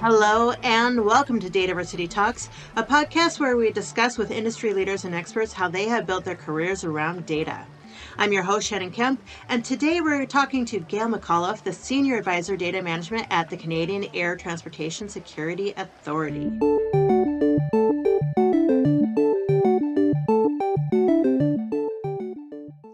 Hello and welcome to DATAVERSITY Talks, a podcast where we discuss with industry leaders and experts how they have built their careers around data. I'm your host, Shannon Kemp, and today we're talking to Gail McAuliffe, the Senior Advisor Data Management at the Canadian Air Transportation Security Authority.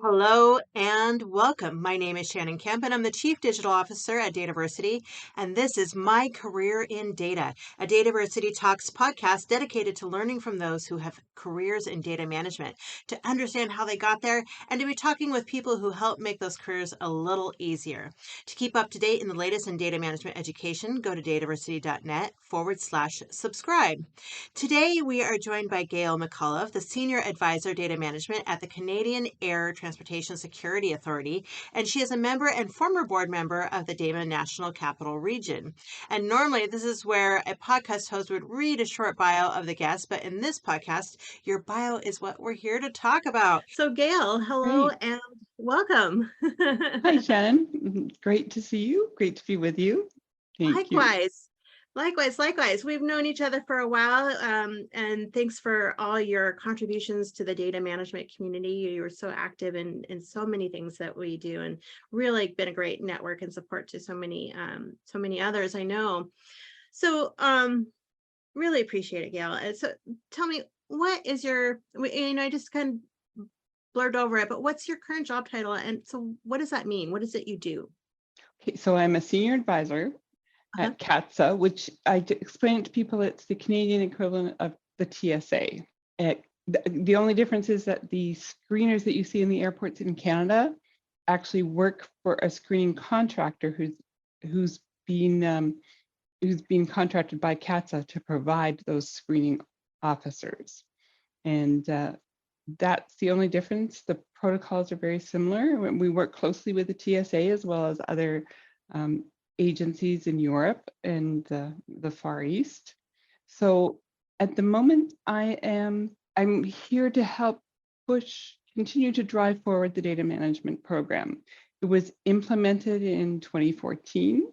Hello and welcome. My name is Shannon Kemp and I'm the Chief Digital Officer at DATAVERSITY, and this is My Career in Data, a DATAVERSITY Talks podcast dedicated to learning from those who have careers in data management, to understand how they got there, and to be talking with people who help make those careers a little easier. To keep up to date in the latest in data management education, go to dataversity.net/subscribe. Today, we are joined by Gail McAuliffe, the Senior Advisor Data Management at the Canadian Air Transportation Security Authority, and she is a member and former board member of the DAMA National Capital Region. And normally, this is where a podcast host would read a short bio of the guest, but in this podcast, your bio is what we're here to talk about. So, Gail, hello and welcome. Hi, Shannon. Great to see you. Great to be with you. Thank you. Likewise. We've known each other for a while, and thanks for all your contributions to the data management community. You were so active in so many things that we do, and really been a great network and support to so many others I know. So really appreciate it, Gail. So tell me, what is your, I just kind of blurred over it, but what's your current job title? And so what does that mean? What is it you do? Okay, so I'm a senior advisor at CATSA, which I explain it to people, it's the Canadian equivalent of the TSA. The only difference is that the screeners that you see in the airports in Canada actually work for a screening contractor who's been contracted by CATSA to provide those screening officers. And that's the only difference. The protocols are very similar. We work closely with the TSA as well as other agencies in Europe and the Far East. So at the moment, I'm here to help continue to drive forward the data management program. It was implemented in 2014,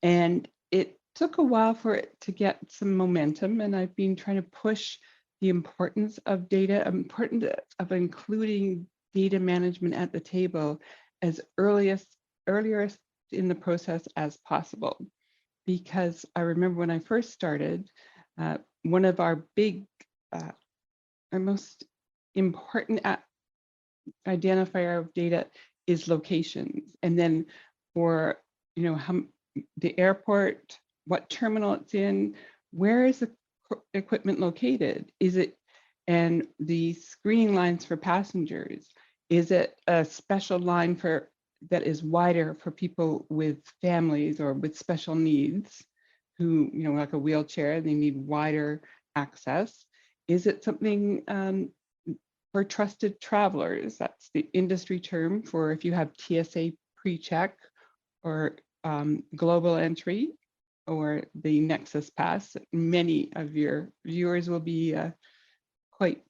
and it took a while for it to get some momentum, and I've been trying to push the importance of data, importance of including data management at the table as earlier in the process as possible. Because I remember when I first started, one of our most important identifier of data is locations. And then for, the airport, what terminal it's in, where is the equipment located? And the screening lines for passengers, is it a special line that is wider for people with families or with special needs who, like a wheelchair, they need wider access? Is it something for trusted travelers? That's the industry term for if you have TSA pre-check or global entry or the Nexus Pass. Many of your viewers will be quite,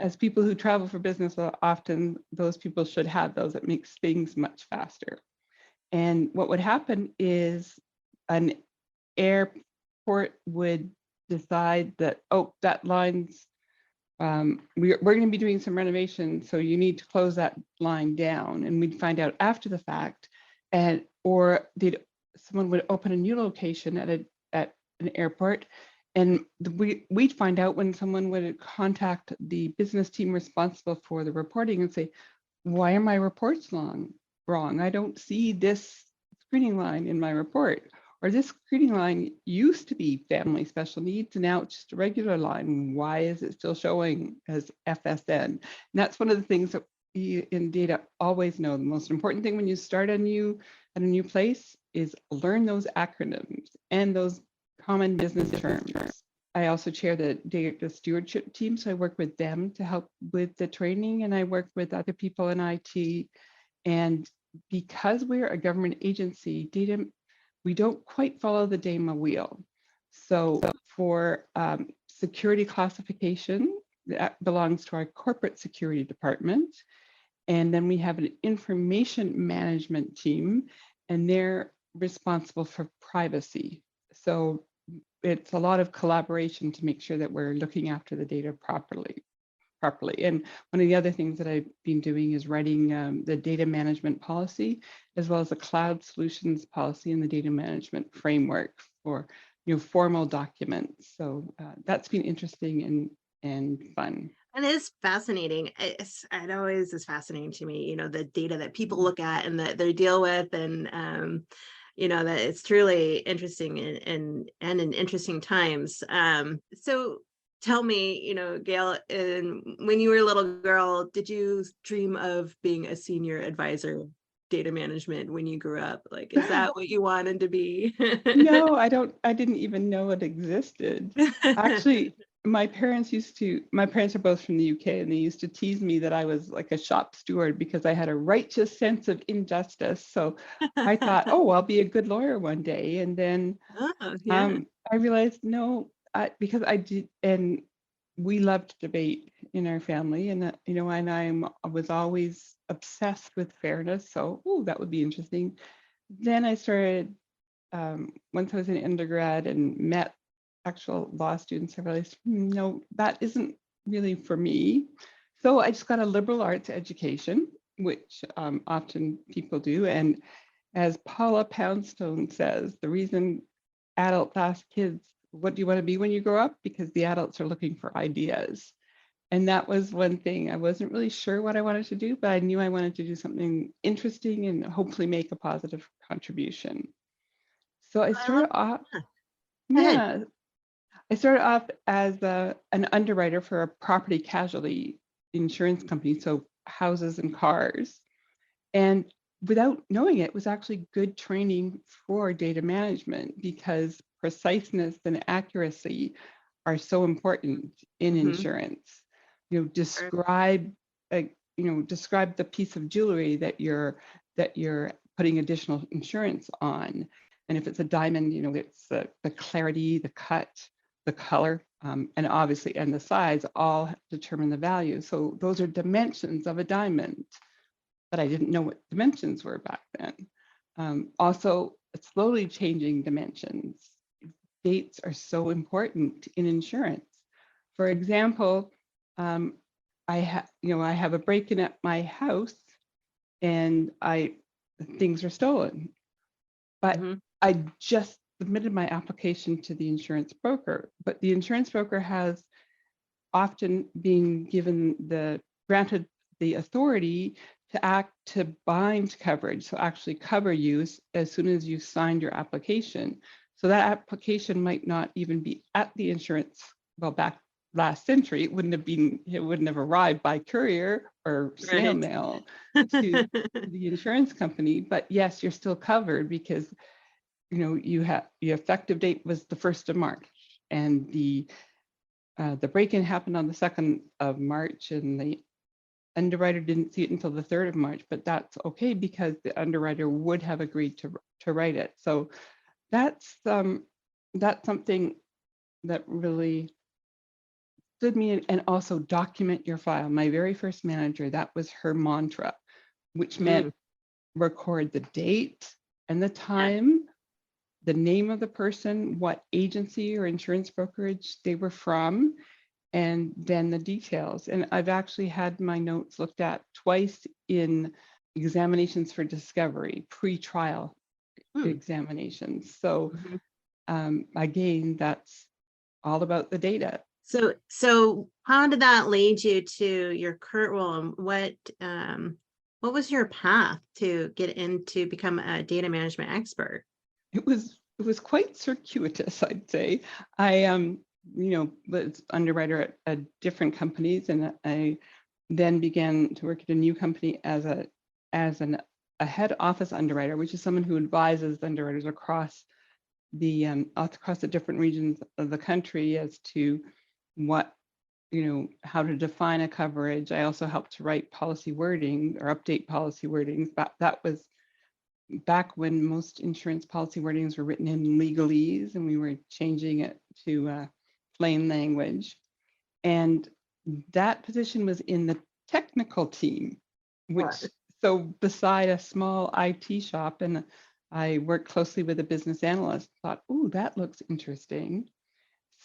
as people who travel for business, often those people should have those. It makes things much faster. And what would happen is an airport would decide that, that line's, we're going to be doing some renovation, so you need to close that line down. And we'd find out after the fact, or someone would open a new location at an airport. And we'd find out when someone would contact the business team responsible for the reporting and say, why are my reports wrong? I don't see this screening line in my report. Or this screening line used to be family special needs, and now it's just a regular line. Why is it still showing as FSN? And that's one of the things that we in data always know. The most important thing when you start at a new place is learn those acronyms and those common business terms. I also chair the data stewardship team, so I work with them to help with the training, and I work with other people in IT. And because we're a government agency, we don't quite follow the DAMA wheel. So for security classification, that belongs to our corporate security department. And then we have an information management team, and they're responsible for privacy. So it's a lot of collaboration to make sure that we're looking after the data properly. And one of the other things that I've been doing is writing the data management policy, as well as the cloud solutions policy and the data management framework for formal documents. So that's been interesting and fun. And it's fascinating. It always is fascinating to me, the data that people look at and that they deal with, and that it's truly interesting and in interesting times. So tell me, Gail, when you were a little girl, did you dream of being a senior advisor of data management when you grew up? Like, is that what you wanted to be? No, I didn't even know it existed. Actually, my parents are both from the UK, and they used to tease me that I was like a shop steward because I had a righteous sense of injustice. So I thought, oh, I'll be a good lawyer one day. And then Oh, yeah. I realized, no, because I did, and we loved debate in our family, and and I was always obsessed with fairness. So, oh, that would be interesting. Then I started, once I was in undergrad and met actual law students, I realized, no, that isn't really for me. So I just got a liberal arts education, which often people do. And as Paula Poundstone says, the reason adults ask kids, what do you want to be when you grow up? Because the adults are looking for ideas. And that was one thing. I wasn't really sure what I wanted to do, but I knew I wanted to do something interesting and hopefully make a positive contribution. So I I love started off, that. Go ahead. yeah, I started off as an underwriter for a property casualty insurance company, so houses and cars. And without knowing it, was actually good training for data management because preciseness and accuracy are so important in Mhm. insurance. Sure. Describe the piece of jewelry that you're putting additional insurance on. And if it's a diamond, it's the clarity, the cut, the color, and obviously, and the size all determine the value. So those are dimensions of a diamond, but I didn't know what dimensions were back then. Also, slowly changing dimensions. Dates are so important in insurance. For example, I have a break-in at my house, and things are stolen, but Mhm. I just submitted my application to the insurance broker. But the insurance broker has often been granted the authority to bind coverage, so actually cover you as soon as you signed your application. So that application might not even be at the insurance. Well, back last century, it wouldn't have arrived by courier or snail Right. mail to the insurance company. But yes, you're still covered because the effective date was the 1st of March, and the break-in happened on the 2nd of March, and the underwriter didn't see it until the 3rd of March, but that's okay because the underwriter would have agreed to write it. So that's something that really stood me in. And also document your file. My very first manager, that was her mantra, which meant Mm, record the date and the yeah. time, the name of the person, what agency or insurance brokerage they were from, and then the details. And I've actually had my notes looked at twice in examinations for discovery, pre-trial Mm, examinations. So mhm. again, that's all about the data. So how did that lead you to your current role, and what was your path to get into become a data management expert? It was quite circuitous, I'd say. I was underwriter at different companies, and I then began to work at a new company as a head office underwriter, which is someone who advises underwriters across the different regions of the country as to how to define a coverage. I also helped to write policy wording or update policy wordings. But that was back when most insurance policy wordings were written in legalese, and we were changing it to plain language. And that position was in the technical team, which, Right. so beside a small IT shop, and I worked closely with a business analyst, thought, oh, that looks interesting.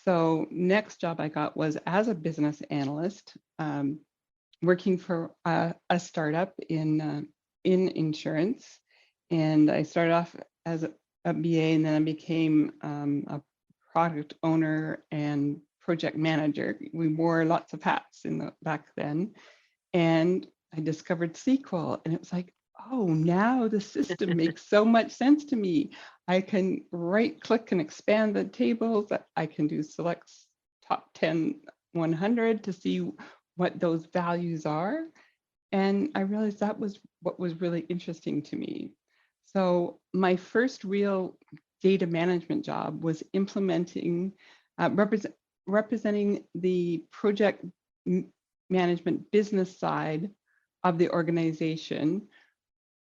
So next job I got was as a business analyst, working for a startup in insurance. And I started off as a BA, and then I became a product owner and project manager. We wore lots of hats back then. And I discovered SQL, and it was like, oh, now the system makes so much sense to me. I can right click and expand the tables. I can do selects top 10, 100 to see what those values are. And I realized that was what was really interesting to me. So my first real data management job was implementing, representing the project management business side of the organization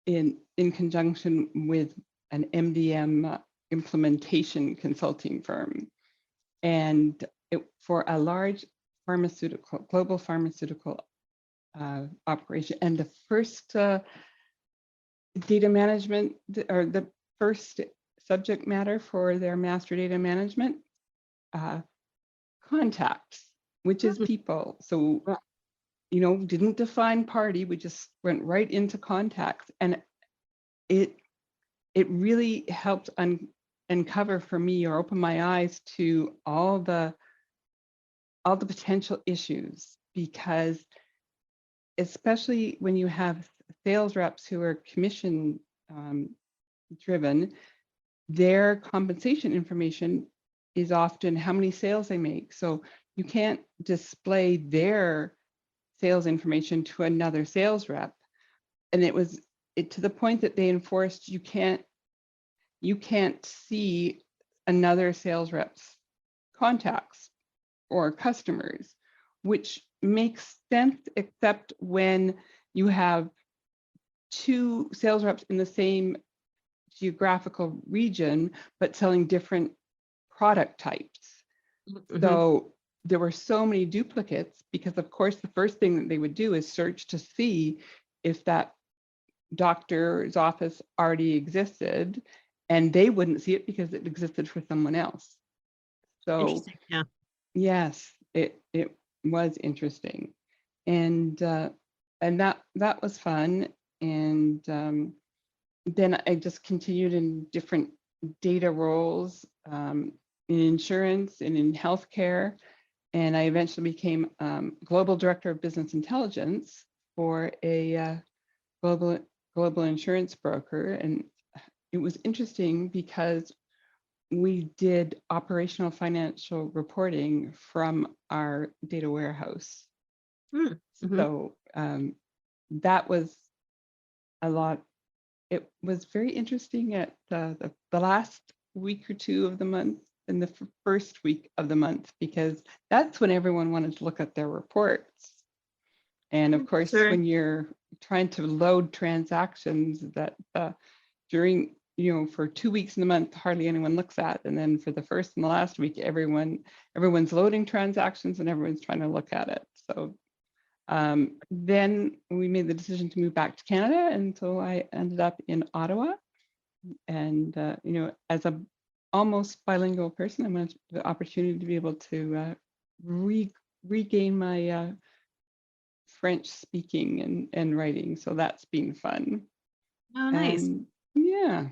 in conjunction with an MDM implementation consulting firm. And for a large global pharmaceutical operation. And the first data management, or the first subject matter for their master data management, contacts, which is people. So, didn't define party, we just went right into contacts. And it really helped uncover for me, or open my eyes to all the potential issues, because especially when you have sales reps who are commission driven, their compensation information is often how many sales they make. So you can't display their sales information to another sales rep. And it was to the point that they enforced you can't see another sales rep's contacts or customers, which makes sense, except when you have two sales reps in the same geographical region, but selling different product types. Mm-hmm. So there were so many duplicates, because of course, the first thing that they would do is search to see if that doctor's office already existed, and they wouldn't see it because it existed for someone else. So yeah. Yes, it was interesting, and that was fun. And then I just continued in different data roles in insurance and in healthcare, and I eventually became global director of business intelligence for a global insurance broker. And it was interesting because we did operational financial reporting from our data warehouse. Mm-hmm. So that was a lot. It was very interesting at the last week or two of the month, and the first week of the month, because that's when everyone wanted to look at their reports. And of course, sure, when you're trying to load transactions that during, for 2 weeks in the month, hardly anyone looks at. And then for the first and the last week, everyone's loading transactions and everyone's trying to look at it. So then we made the decision to move back to Canada. And so I ended up in Ottawa. And, as a almost bilingual person, I wanted the opportunity to be able to regain my French speaking and writing. So that's been fun. Oh, nice. And, yeah.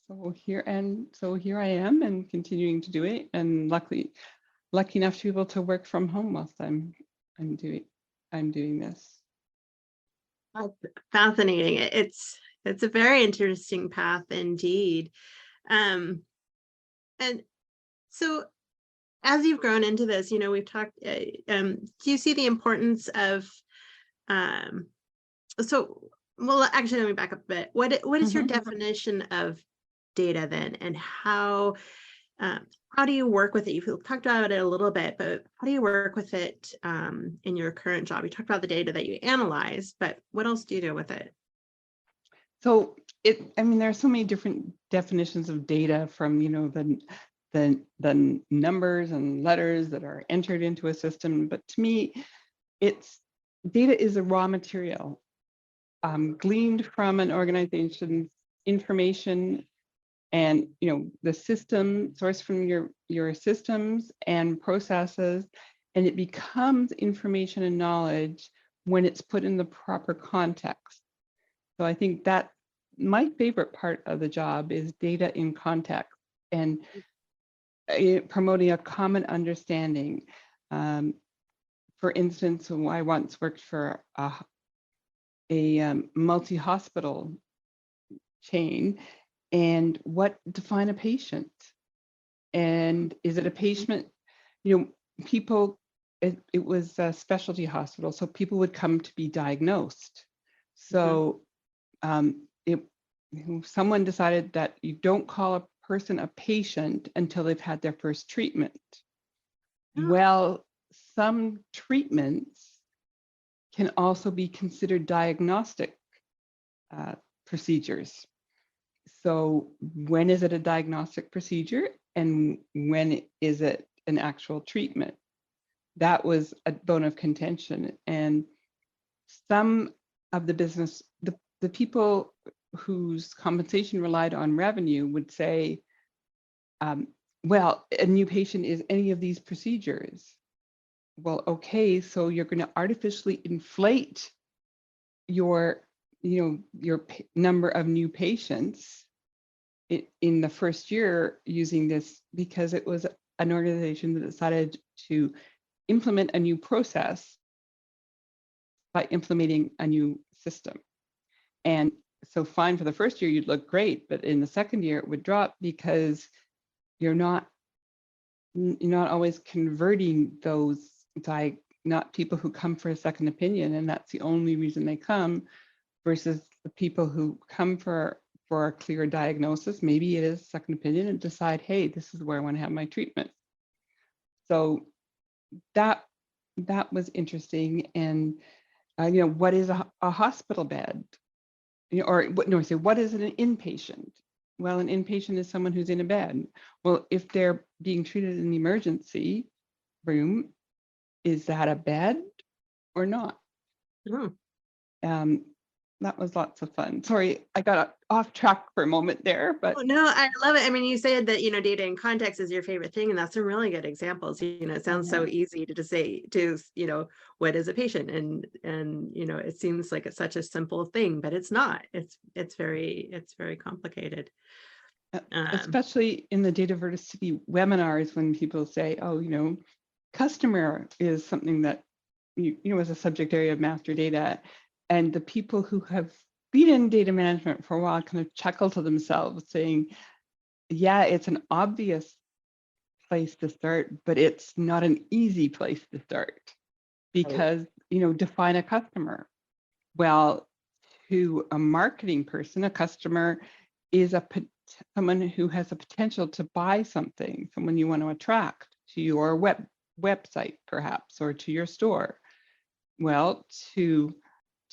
So here I am, and continuing to do it, and lucky enough to be able to work from home whilst I'm doing this. That's fascinating. It's a very interesting path indeed. And so as you've grown into this, we've talked, do you see the importance of, well, actually, let me back up a bit. What is your definition of data then, and how do you work with it? You've talked about it a little bit, but how do you work with it in your current job? You talked about the data that you analyze, but what else do you do with it? So there are so many different definitions of data, from the numbers and letters that are entered into a system. But to me, data is a raw material gleaned from an organization's information and the system source from your systems and processes, and it becomes information and knowledge when it's put in the proper context. So I think that my favorite part of the job is data in context and promoting a common understanding. For instance, I once worked for a multi-hospital chain, and what define a patient? And is it a patient? People, it was a specialty hospital, so people would come to be diagnosed. So someone decided that you don't call a person a patient until they've had their first treatment. Well, some treatments can also be considered diagnostic procedures. So when is it a diagnostic procedure and when is it an actual treatment? That was a bone of contention. And some of the business, the people whose compensation relied on revenue would say, well, a new patient is any of these procedures. Well, okay, so you're going to artificially inflate your number of new patients in the first year using this, because it was an organization that decided to implement a new process by implementing a new system. And so fine, for the first year, you'd look great, but in the second year, it would drop because you're not always converting those not people who come for a second opinion, and that's the only reason they come, versus the people who come for a clear diagnosis. Maybe it is second opinion and decide, hey, this is where I want to have my treatment. So that was interesting. And what is a hospital bed? What is an inpatient? Well, an inpatient is someone who's in a bed. Well, if they're being treated in the emergency room, is that a bed or not? That was lots of fun. Sorry, I got off track for a moment there, but no, I love it. I mean, you said that data in context is your favorite thing, and that's some really good examples. It sounds so easy to say what is a patient, and it seems like it's such a simple thing, but it's not. It's very complicated. Especially in the DATAVERSITY webinars, when people say, oh, customer is something that is a subject area of master data, and the people who have been in data management for a while kind of chuckle to themselves, saying, yeah, it's an obvious place to start, but it's not an easy place to start, because define a customer. Well, to a marketing person, a customer is someone who has a potential to buy something, someone you want to attract to your website, perhaps, or to your store. Well,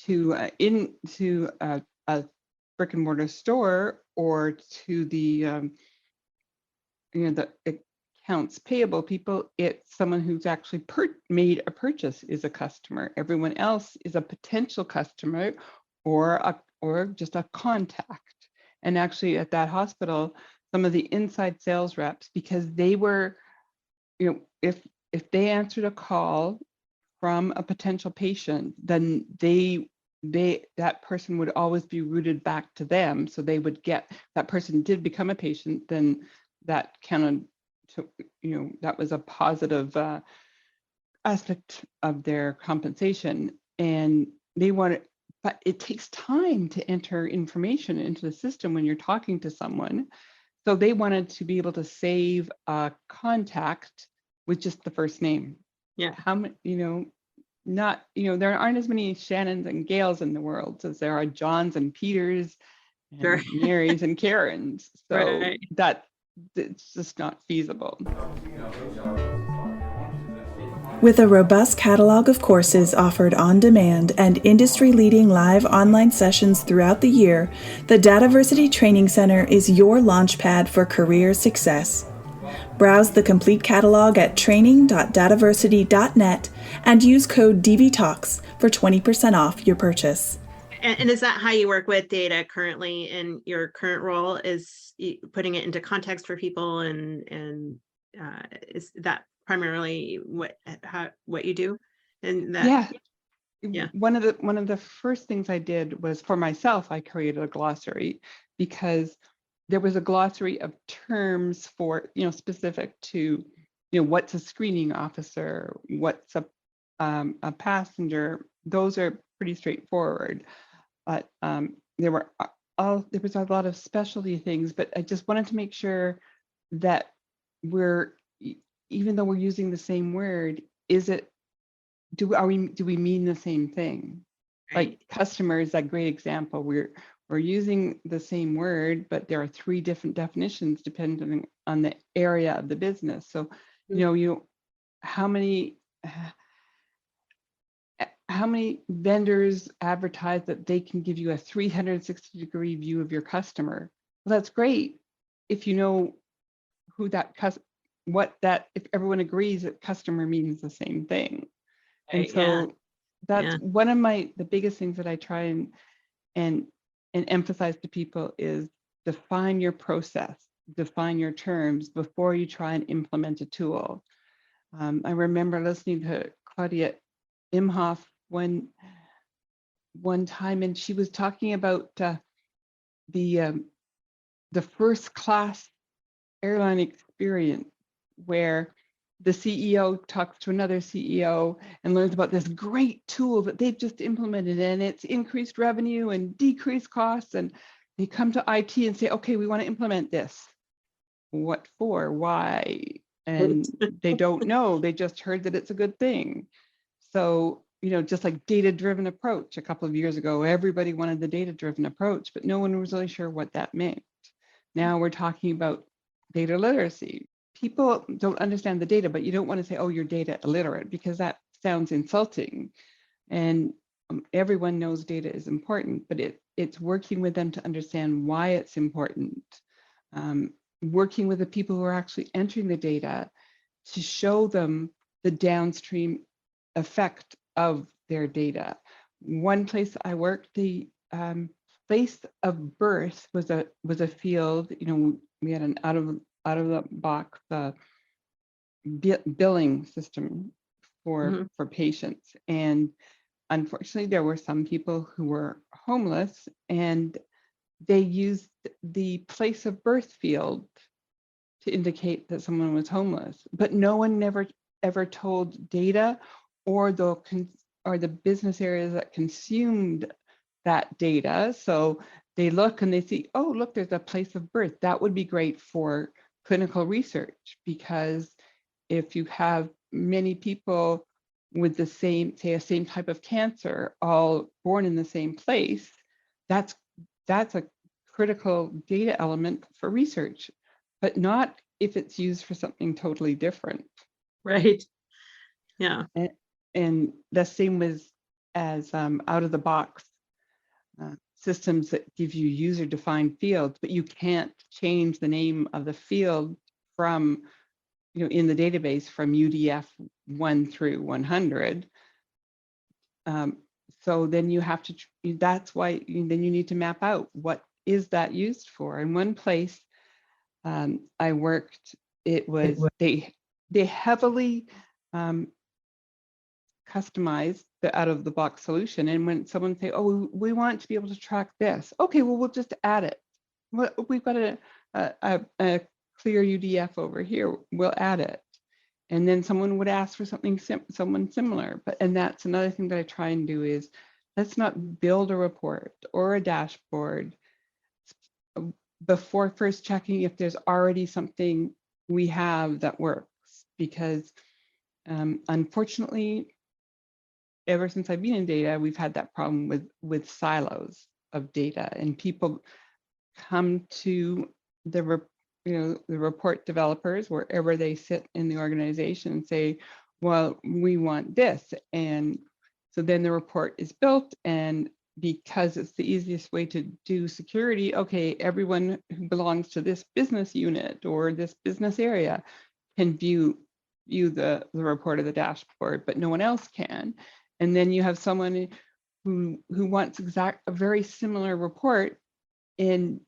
into a brick and mortar store, or to the the accounts payable people, it's someone who's actually made a purchase is a customer. Everyone else is a potential customer or just a contact. And actually at that hospital, some of the inside sales reps, because they were, if they answered a call from a potential patient, then that person would always be routed back to them. So they would that person did become a patient, then that counted to, that was a positive aspect of their compensation. And they wanted, but it takes time to enter information into the system when you're talking to someone. So they wanted to be able to save a contact with just the first name. Yeah. How many, not, there aren't as many Shannons and Gails in the world as there are Johns and Peters and Sure. Marys and Karens. So Right. it's just not feasible. With a robust catalog of courses offered on demand and industry-leading live online sessions throughout the year, the DATAVERSITY Training Center is your launchpad for career success. Browse the complete catalog at training.dataversity.net and use code DVTalks for 20% off your purchase. And is that how you work with data currently in your current role, is putting it into context for people, and is that primarily what you do? And that, Yeah. yeah. One of the first things I did was, for myself, I created a glossary, because there was a glossary of terms for, specific to, what's a screening officer, what's a passenger. Those are pretty straightforward, but there was a lot of specialty things. But I just wanted to make sure that even though we're using the same word, do we mean the same thing? Right. Like customer is that great example. We're using the same word, but there are 3 different definitions depending on the area of the business. So, how many vendors advertise that they can give you a 360-degree view of your customer? Well, that's great if you know who if everyone agrees that customer means the same thing. And Right, so that's yeah. one of the biggest things that I try and emphasize to people is define your process, define your terms before you try and implement a tool. I remember listening to Claudia Imhoff one time, and she was talking about the first class airline experience, where the CEO talks to another CEO and learns about this great tool that they've just implemented, and it's increased revenue and decreased costs. And they come to IT and say, okay, we want to implement this. What for? Why? And they don't know. They just heard that it's a good thing. So, just like data-driven approach, a couple of years ago, everybody wanted the data-driven approach, but no one was really sure what that meant. Now we're talking about data literacy. People don't understand the data, but you don't want to say, oh, you're data illiterate, because that sounds insulting. And everyone knows data is important, but it's working with them to understand why it's important. Working with the people who are actually entering the data to show them the downstream effect of their data. One place I worked, the place of birth was a field. We had an out of the box billing system for patients, and unfortunately there were some people who were homeless, and they used the place of birth field to indicate that someone was homeless, but no one ever told data or the business areas that consumed that data. So they look and they see, oh, look, there's a place of birth. That would be great for clinical research, because if you have many people with the same type of cancer, all born in the same place, that's a critical data element for research, but not if it's used for something totally different. Right. Yeah. And the same as out of the box systems that give you user-defined fields, but you can't change the name of the field from, in the database from UDF 1 through 100. So then you have to, that's why then you need to map out what is that used for. In one place I worked, they heavily customized the out of the box solution. And when someone say, oh, we want to be able to track this, okay, well, we'll just add it. We've got a clear UDF over here, we'll add it. And then someone would ask for someone similar. And that's another thing that I try and do is, let's not build a report or a dashboard before first checking if there's already something we have that works. Because unfortunately, ever since I've been in data, we've had that problem with silos of data, and people come to the report developers wherever they sit in the organization and say, well, we want this. And so then the report is built, and because it's the easiest way to do security, okay, everyone who belongs to this business unit or this business area can view the report of the dashboard, but no one else can. And then you have someone who wants a very similar report, and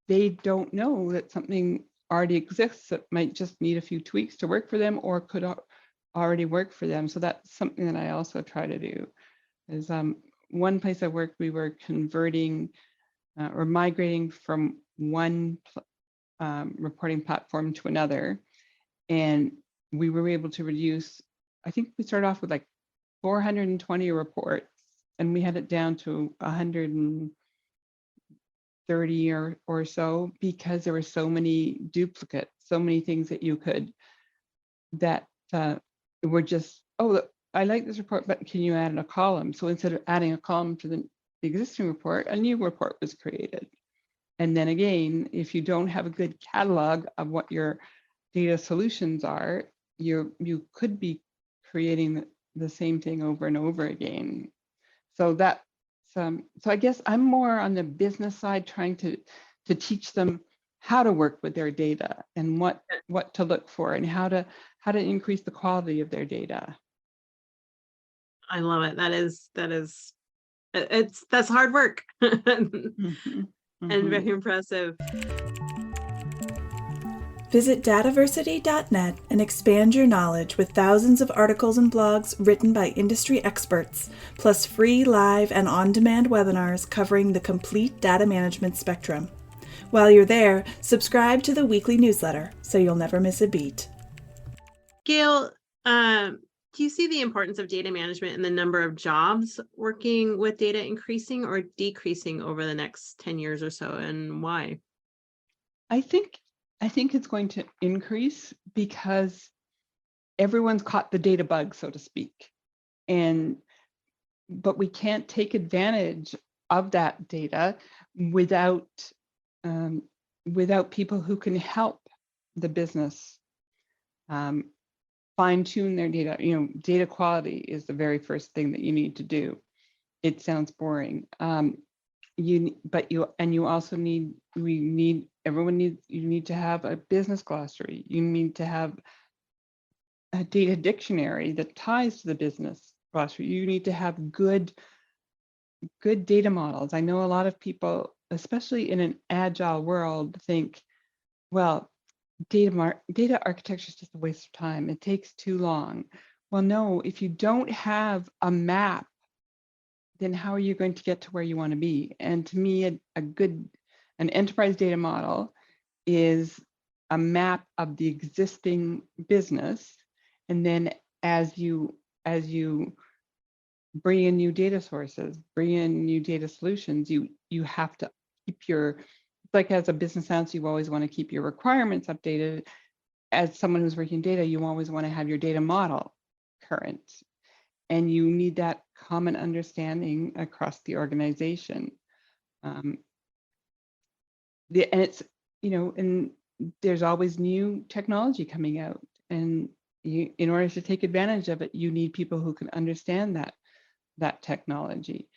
they don't know that something already exists that might just need a few tweaks to work for them, or could already work for them. So that's something that I also try to do. Is one place I worked, we were converting or migrating from one reporting platform to another, and we were able to reduce, I think we started off with like 420 reports, and we had it down to 130 or so, because there were so many duplicates, so many things that you could, that were just, oh, look, I like this report, but can you add in a column? So instead of adding a column to the existing report, a new report was created. And then again, if you don't have a good catalog of what your data solutions are, you could be creating the same thing over and over again. So that's so I guess I'm more on the business side, trying to teach them how to work with their data and what to look for and how to increase the quality of their data. I love it. That's hard work. Mm-hmm. And very impressive. Visit dataversity.net and expand your knowledge with thousands of articles and blogs written by industry experts, plus free live and on-demand webinars covering the complete data management spectrum. While you're there, subscribe to the weekly newsletter so you'll never miss a beat. Gail, do you see the importance of data management and the number of jobs working with data increasing or decreasing over the next 10 years or so, and why? I think it's going to increase because everyone's caught the data bug, so to speak. But we can't take advantage of that data without people who can help the business fine-tune their data. Data quality is the very first thing that you need to do. It sounds boring. You need to have a business glossary. You need to have a data dictionary that ties to the business glossary. You need to have good data models. I know a lot of people, especially in an agile world, think, well, data architecture is just a waste of time. It takes too long. Well, no, if you don't have a map, then how are you going to get to where you want to be? And to me, an enterprise data model is a map of the existing business. And then as you bring in new data sources, bring in new data solutions, you have to keep like as a business analyst, you always want to keep your requirements updated. As someone who's working data, you always want to have your data model current. And you need that common understanding across the organization. And there's always new technology coming out. And in order to take advantage of it, you need people who can understand that technology.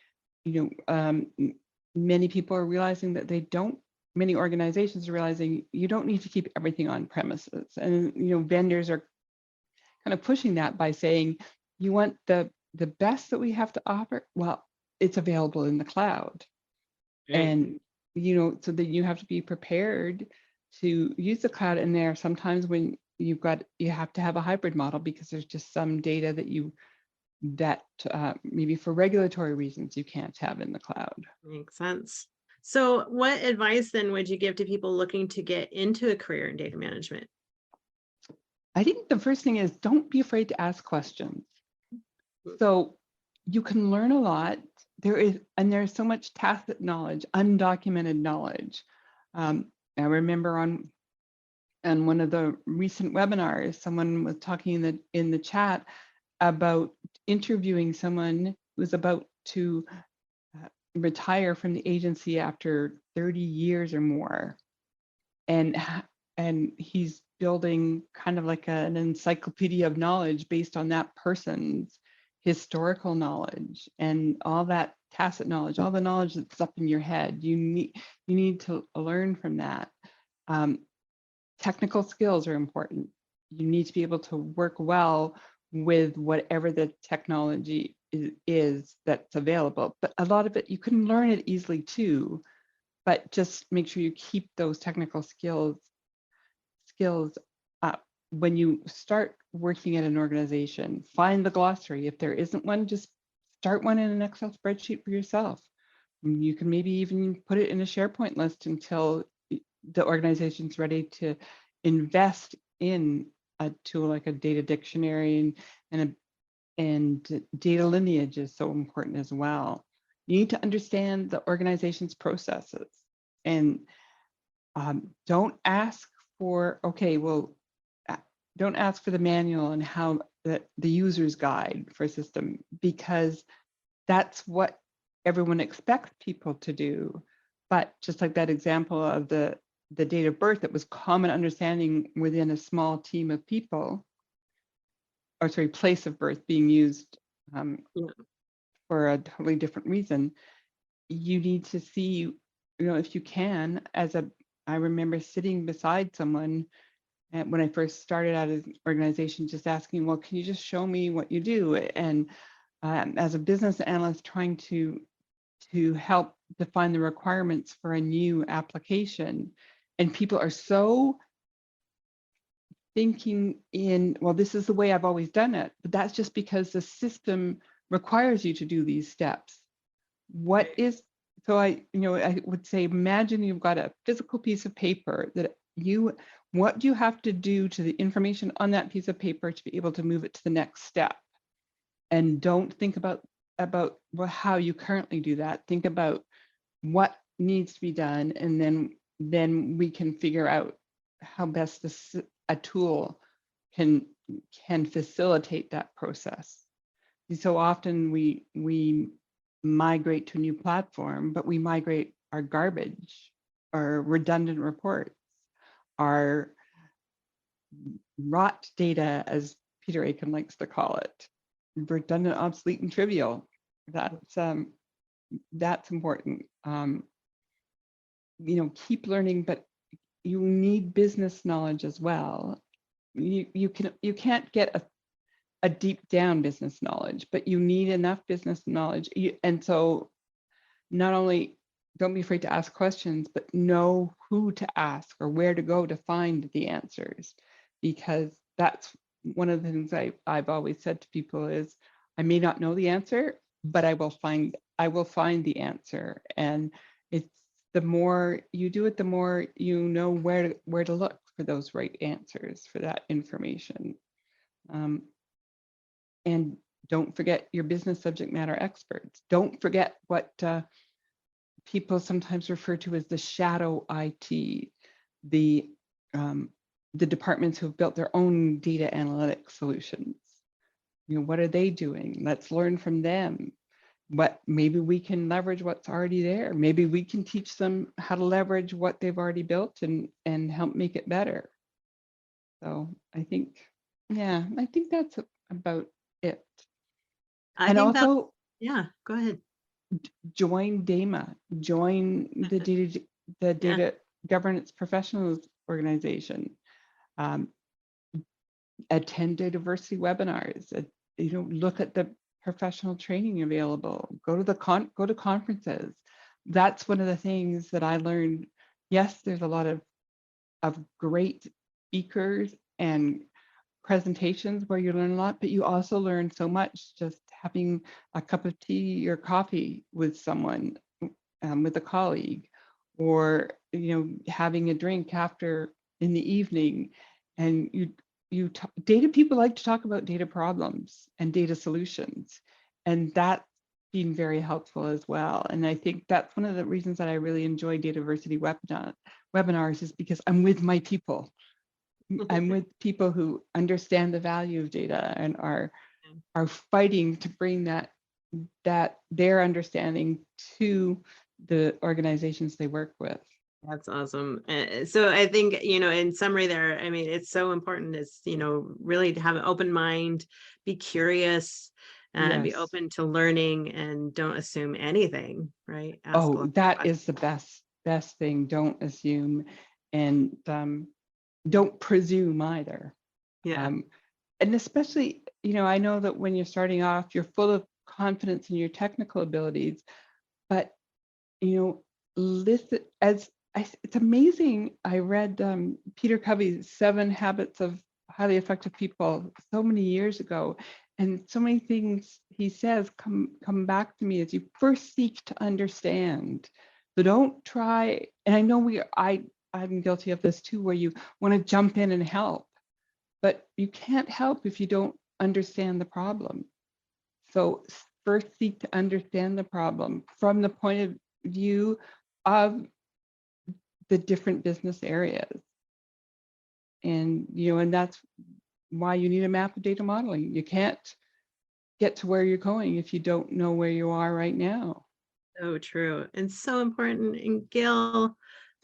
Many people are realizing that many organizations are realizing you don't need to keep everything on premises. And vendors are kind of pushing that by saying, you want the best that we have to offer? Well, it's available in the cloud. And so that you have to be prepared to use the cloud. And there are sometimes when you have to have a hybrid model because there's just some data that maybe for regulatory reasons you can't have in the cloud. Makes sense. So what advice then would you give to people looking to get into a career in data management? I think the first thing is, don't be afraid to ask questions. So you can learn a lot. There's so much tacit knowledge, undocumented knowledge. I remember on one of the recent webinars, someone was talking in the chat about interviewing someone who was about to retire from the agency after 30 years or more. And he's building kind of like an encyclopedia of knowledge based on that person's historical knowledge and all that tacit knowledge, all the knowledge that's up in your head. You need to learn from that. Technical skills are important. You need to be able to work well with whatever the technology is that's available. But a lot of it, you can learn it easily too, but just make sure you keep those technical skills up. When you start working at an organization, find the glossary. If there isn't one, just start one in an Excel spreadsheet for yourself. You can maybe even put it in a SharePoint list until the organization's ready to invest in a tool like a data dictionary, and data lineage is so important as well. You need to understand the organization's processes, and don't ask for, don't ask for the manual and how the user's guide for a system, because that's what everyone expects people to do. But just like that example of the date of birth, that was common understanding within a small team of people, or sorry, place of birth being used for a totally different reason. You need to see, if you can, I remember sitting beside someone when I first started out as an organization, just asking, well, can you just show me what you do? And as a business analyst, trying to help define the requirements for a new application. And people are so thinking in, well, this is the way I've always done it, but that's just because the system requires you to do these steps. So I would say, imagine you've got a physical piece of paper what do you have to do to the information on that piece of paper to be able to move it to the next step? And don't think about how you currently do that. Think about what needs to be done, and then we can figure out how best a tool can facilitate that process. So often we migrate to a new platform, but we migrate our garbage, our redundant reports, our rot data, as Peter Aiken likes to call it, redundant, obsolete, and trivial. That's important. Keep learning, but you need business knowledge as well. You can't get a deep down business knowledge, but you need enough business knowledge. And so not only don't be afraid to ask questions, but know who to ask or where to go to find the answers, because that's one of the things I've always said to people is, I may not know the answer, but I will find the answer. And it's the more you do it, the more you know where to look for those right answers for that information. And don't forget your business subject matter experts. Don't forget what people sometimes refer to as the shadow IT, the departments who have built their own data analytics solutions. What are they doing? Let's learn from them. Maybe we can leverage what's already there. Maybe we can teach them how to leverage what they've already built and help make it better. So I think that's about it. Go ahead. Join DAMA, join the data governance professionals organization. Attend DATAVERSITY webinars. Look at the professional training available. Go to conferences. That's one of the things that I learned. Yes, there's a lot of great speakers and presentations where you learn a lot, but you also learn so much just having a cup of tea or coffee with someone, with a colleague, or having a drink after in the evening. And data people like to talk about data problems and data solutions, and that's been very helpful as well. And I think that's one of the reasons that I really enjoy DATAVERSITY webinars, is because I'm with my people. I'm with people who understand the value of data and are fighting to bring that their understanding to the organizations they work with. That's awesome. So I think, in summary there, I mean, it's so important is, really to have an open mind, be curious, and be open to learning, and don't assume anything, right? That is the best thing. Don't assume, and don't presume either. Yeah. And especially, I know that when you're starting off, you're full of confidence in your technical abilities, but, listen, it's amazing. I read Peter Covey's 7 Habits of Highly Effective People so many years ago, and so many things he says come back to me as you first seek to understand. So don't try, and I know I'm guilty of this too, where you want to jump in and help, but you can't help if you don't understand the problem. So first seek to understand the problem from the point of view of the different business areas. And, and that's why you need a map of data modeling. You can't get to where you're going if you don't know where you are right now. So true and so important. And Gail,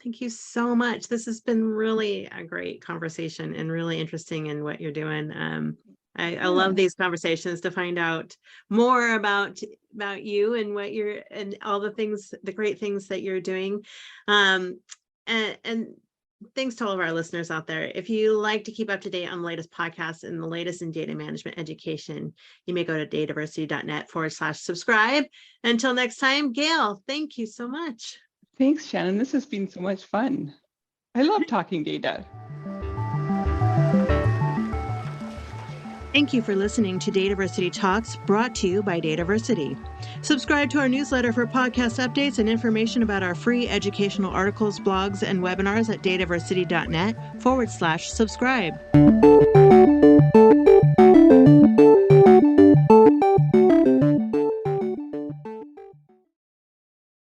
thank you so much. This has been really a great conversation and really interesting in what you're doing. I love these conversations to find out more about you and what you're and all the great things that you're doing. And thanks to all of our listeners out there. If you like to keep up to date on the latest podcasts and the latest in data management education, you may go to dataversity.net/subscribe. Until next time, Gail, thank you so much. Thanks, Shannon. This has been so much fun. I love talking data. Thank you for listening to DATAVERSITY Talks, brought to you by DATAVERSITY. Subscribe to our newsletter for podcast updates and information about our free educational articles, blogs, and webinars at dataversity.net/subscribe.